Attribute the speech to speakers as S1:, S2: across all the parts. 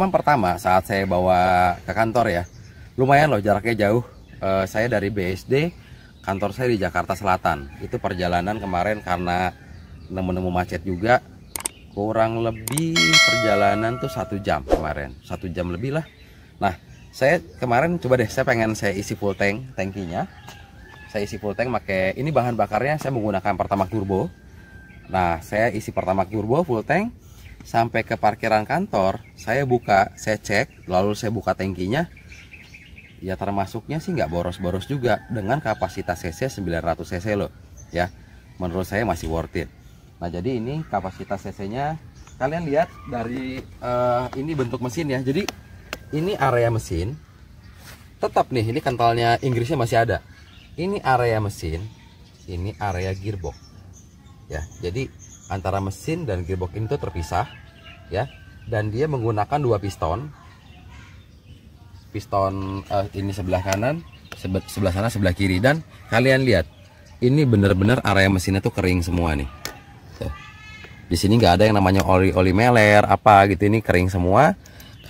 S1: pengalaman pertama saat saya bawa ke kantor ya, lumayan loh jaraknya jauh. Saya dari BSD, kantor saya di Jakarta Selatan. Itu perjalanan kemarin karena nemu-nemu macet juga, kurang lebih perjalanan tuh 1 jam kemarin, 1 jam lebih lah. Nah, saya kemarin coba deh, saya isi full tank, tangkinya. Saya isi full tank pakai ini, bahan bakarnya saya menggunakan Pertamax Turbo. Nah, saya isi Pertamax Turbo full tank. Sampai ke parkiran kantor, saya buka, saya cek, lalu saya buka tangkinya. Ya termasuknya sih nggak boros-boros juga, dengan kapasitas cc 900 cc loh ya. Menurut saya masih worth it. Nah, jadi ini kapasitas cc nya kalian lihat dari ini bentuk mesin ya. Jadi ini area mesin tetap nih, ini kentalnya Inggrisnya masih ada. Ini area mesin, ini area gearbox ya. Jadi antara mesin dan gearbox ini tuh terpisah ya, dan dia menggunakan 2 piston. Ini sebelah kanan, sebelah sana sebelah kiri, dan kalian lihat ini bener-bener area mesinnya tuh kering semua nih. Tuh. Di sini nggak ada yang namanya oli meler apa gitu, ini kering semua.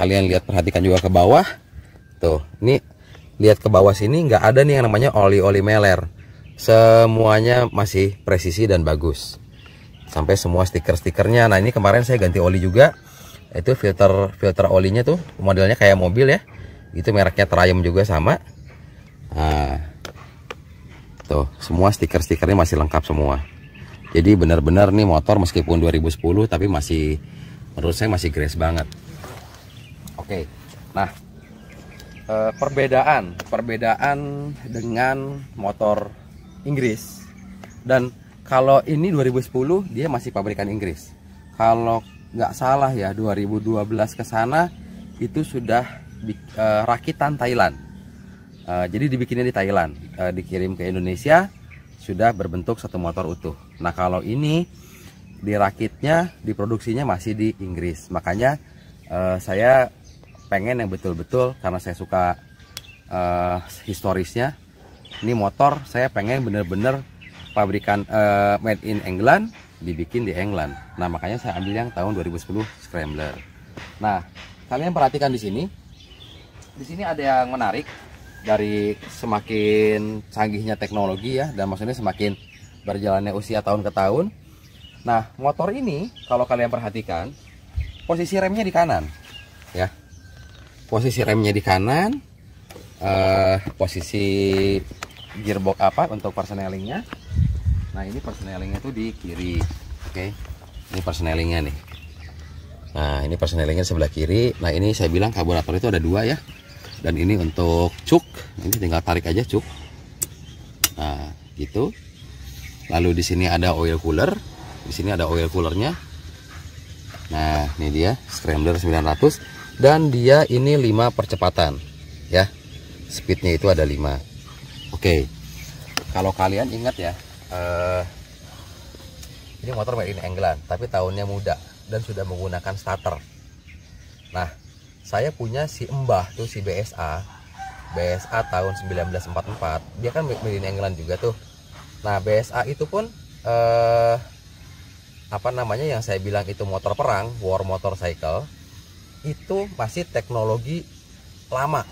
S1: Kalian lihat, perhatikan juga ke bawah. Tuh, ini lihat ke bawah sini nggak ada nih yang namanya oli meler. Semuanya masih presisi dan bagus. Sampai semua stiker-stikernya. Nah, ini kemarin saya ganti oli juga. Itu filter olinya tuh modelnya kayak mobil ya. Itu mereknya Triumph juga sama. Nah, tuh semua stiker-stikernya masih lengkap semua. Jadi benar-benar nih motor meskipun 2010 tapi masih, menurut saya masih grace banget. Oke. Nah, perbedaan dengan motor Inggris, dan kalau ini 2010 dia masih pabrikan Inggris. Kalau nggak salah ya 2012 ke sana itu sudah rakitan Thailand. Jadi dibikinnya di Thailand, dikirim ke Indonesia sudah berbentuk satu motor utuh. Nah, kalau ini dirakitnya, diproduksinya masih di Inggris. Makanya saya pengen yang betul-betul, karena saya suka historisnya. Ini motor saya pengen bener-bener pabrikan made in England, dibikin di England. Nah, makanya saya ambil yang tahun 2010 Scrambler. Nah, kalian perhatikan di sini. Di sini ada yang menarik, dari semakin canggihnya teknologi ya, dan maksudnya semakin berjalannya usia tahun ke tahun. Nah, motor ini kalau kalian perhatikan, posisi remnya di kanan ya. Posisi remnya di kanan, posisi gearbox untuk persnelingnya. Nah, ini persnelingnya tuh di kiri. Oke. Ini persnelingnya nih. Nah, ini persnelingnya sebelah kiri. Nah, ini saya bilang karburator itu ada 2 ya. Dan ini untuk cuk. Ini tinggal tarik aja cuk. Nah, gitu. Lalu di sini ada oil cooler. Di sini ada oil coolernya. Nah, ini dia Scrambler 900, dan dia ini 5 percepatan ya. Speednya itu ada 5. Oke. Kalau kalian ingat ya, ini motor made in England tapi tahunnya muda dan sudah menggunakan starter. Nah, saya punya si Mbah tuh, si BSA tahun 1944. Dia kan made in England juga tuh. Nah, BSA itu pun yang saya bilang itu motor perang, war motorcycle, itu masih teknologi lama,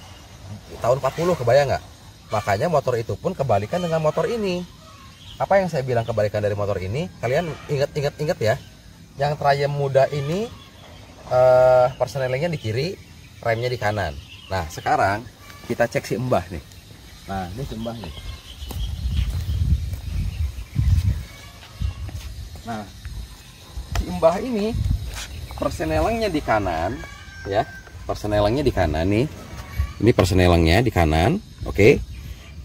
S1: tahun 40, kebayang nggak? Makanya motor itu pun kebalikan dengan motor ini. Apa yang saya bilang kebalikan dari motor ini? Kalian ingat ya. Yang Triumph muda ini persnelingnya di kiri, remnya di kanan. Nah, sekarang kita cek si Mbah nih. Nah, ini si Mbah nih. Nah, si Mbah ini persnelingnya di kanan ya. Persnelingnya di kanan nih. Ini persnelingnya di kanan, oke.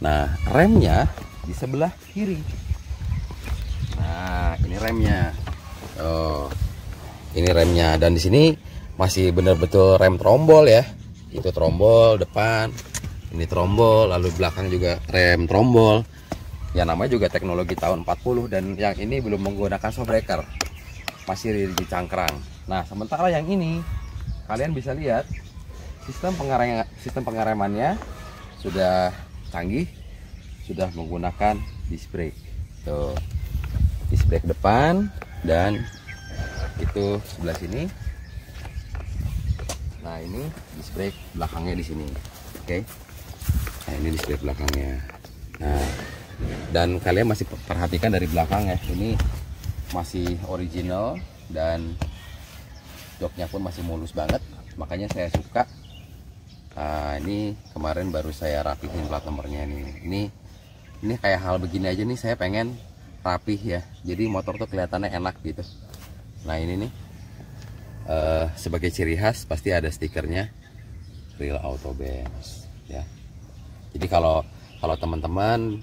S1: Nah, remnya di sebelah kiri. Nah, ini remnya. Oh, ini remnya, dan di sini masih benar-betul rem trombol ya. Itu trombol depan, ini trombol, lalu belakang juga rem trombol. Ya, namanya juga teknologi tahun 40, dan yang ini belum menggunakan shock breaker, masih di cangkrang. Nah, sementara yang ini kalian bisa lihat sistem pengeremannya sudah canggih, sudah menggunakan disc brake. Tuh, disc brake depan, dan itu sebelah sini Nah ini disc brake belakangnya di sini, oke. Nah ini disc brake belakangnya. Nah dan kalian masih perhatikan dari belakang ya, ini masih original dan joknya pun masih mulus banget, makanya saya suka. Nah, ini kemarin baru saya rapihin plat nomornya nih. Ini kayak hal begini aja nih saya pengen rapih ya, jadi motor tuh kelihatannya enak gitu. Nah ini nih sebagai ciri khas pasti ada stikernya Real Auto Benz ya. Jadi kalau teman-teman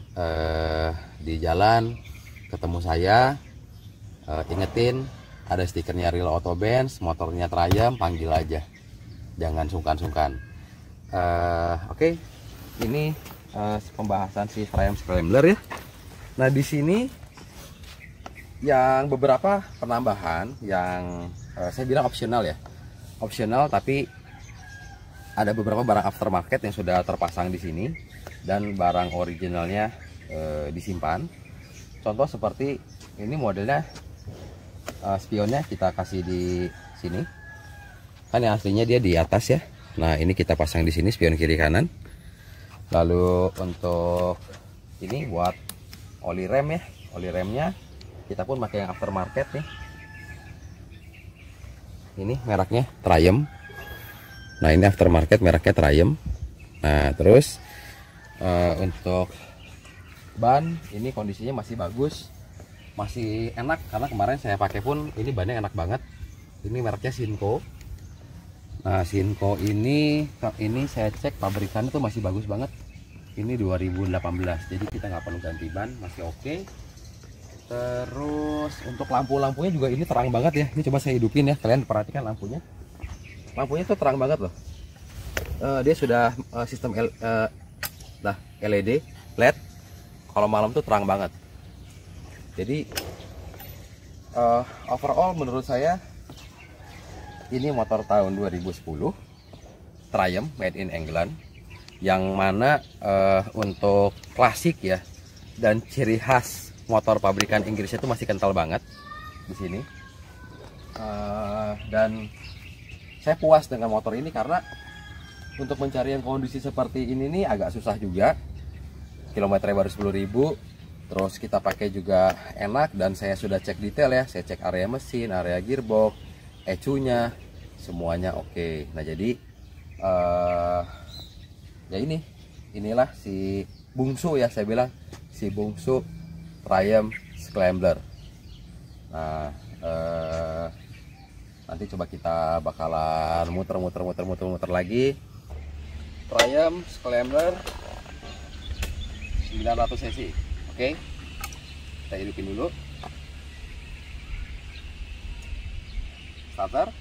S1: di jalan ketemu saya, ingetin ada stikernya Real Auto Benz, motornya Triumph, panggil aja, jangan sungkan-sungkan. Oke. Ini pembahasan si Triumph Scrambler ya. Nah di sini yang beberapa penambahan yang saya bilang opsional ya, opsional, tapi ada beberapa barang aftermarket yang sudah terpasang di sini dan barang originalnya disimpan. Contoh seperti ini modelnya, spionnya kita kasih di sini, kan yang aslinya dia di atas ya. Nah ini kita pasang di sini spion kiri kanan. Lalu untuk ini buat oli rem ya, oli remnya kita pun pakai yang aftermarket nih. Ini mereknya Triumph. Nah ini aftermarket mereknya Triumph. Nah terus untuk ban ini kondisinya masih bagus, masih enak, karena kemarin saya pakai pun ini bannya enak banget. Ini mereknya Sinco. Nah Sinco ini saya cek pabrikannya tuh masih bagus banget. Ini 2018, jadi kita nggak perlu ganti ban, masih oke. Terus untuk lampu-lampunya juga ini terang banget ya. Ini coba saya hidupin ya, kalian perhatikan lampunya. Lampunya tuh terang banget loh. Dia sudah sistem LED LED. Kalau malam tuh terang banget. Jadi overall menurut saya ini motor tahun 2010 Triumph made in England, yang mana untuk klasik ya dan ciri khas motor pabrikan Inggrisnya itu masih kental banget di sini. Dan saya puas dengan motor ini karena untuk mencari yang kondisi seperti ini nih agak susah juga. Kilometernya baru 10.000, terus kita pakai juga enak, dan saya sudah cek detail ya. Saya cek area mesin, area gearbox, ECU-nya, semuanya oke. Nah jadi ya inilah si bungsu ya, saya bilang si bungsu Triumph Scrambler. Nah nanti coba kita bakalan muter lagi Triumph Scrambler 900 cc. Oke, kita hidupin dulu starter.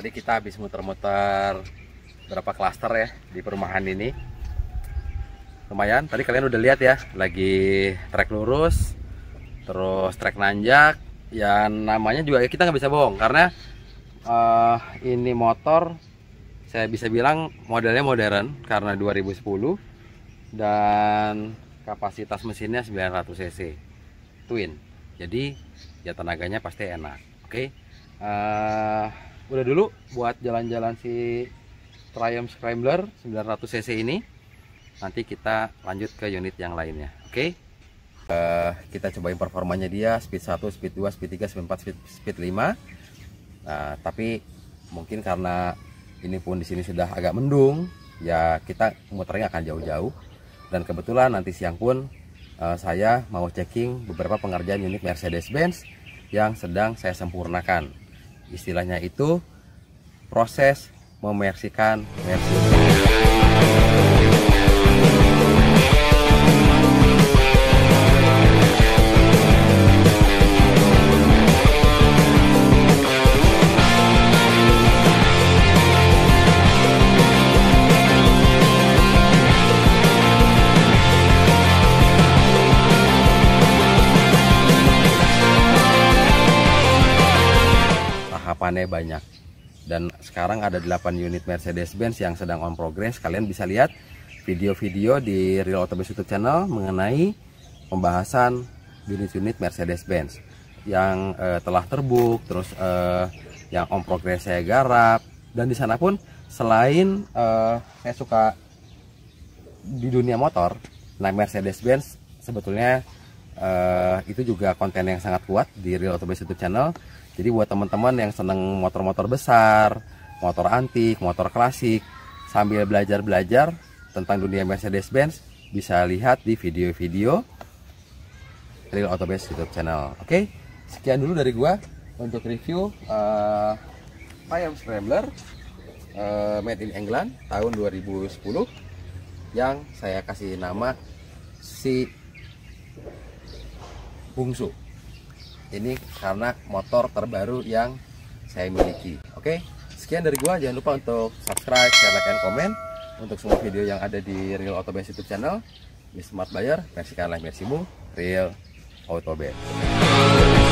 S1: Tadi kita habis muter-muter berapa klaster ya di perumahan ini. Lumayan, tadi kalian udah lihat ya, lagi trek lurus, terus trek nanjak. Ya namanya juga kita nggak bisa bohong karena ini motor saya bisa bilang modelnya modern karena 2010 dan kapasitas mesinnya 900 cc twin. Jadi ya tenaganya pasti enak. Oke. Udah dulu buat jalan-jalan si Triumph Scrambler 900 cc ini. Nanti kita lanjut ke unit yang lainnya. Oke. Kita cobain performanya dia, speed 1, speed 2, speed 3, speed 4, speed 5. Nah, tapi mungkin karena ini pun di sini sudah agak mendung, ya kita muternya akan jauh-jauh. Dan kebetulan nanti siang pun saya mau checking beberapa pengerjaan unit Mercedes-Benz yang sedang saya sempurnakan. Istilahnya itu proses memersikan Mercedes. Tahapannya banyak dan sekarang ada 8 unit Mercedes-Benz yang sedang on progress. Kalian bisa lihat video-video di Real Auto Base YouTube channel mengenai pembahasan unit-unit Mercedes-Benz yang telah terbuk, terus yang on progress saya garap. Dan di sana pun selain saya suka di dunia motor, nah Mercedes-Benz sebetulnya itu juga konten yang sangat kuat di Real Auto Base YouTube channel. Jadi buat teman-teman yang seneng motor-motor besar, motor antik, motor klasik, sambil belajar-belajar tentang dunia Mercedes-Benz, bisa lihat di video-video Real Auto Base YouTube channel. Oke, sekian dulu dari gua untuk review Triumph Scrambler made in England tahun 2010 yang saya kasih nama si Bungsu. Ini karena motor terbaru yang saya miliki. Oke, sekian dari gua. Jangan lupa untuk subscribe, share, like, and comment untuk semua video yang ada di Real Auto Base YouTube channel. Ini Smart Buyer, versikanlah mersimu, Real Auto Base.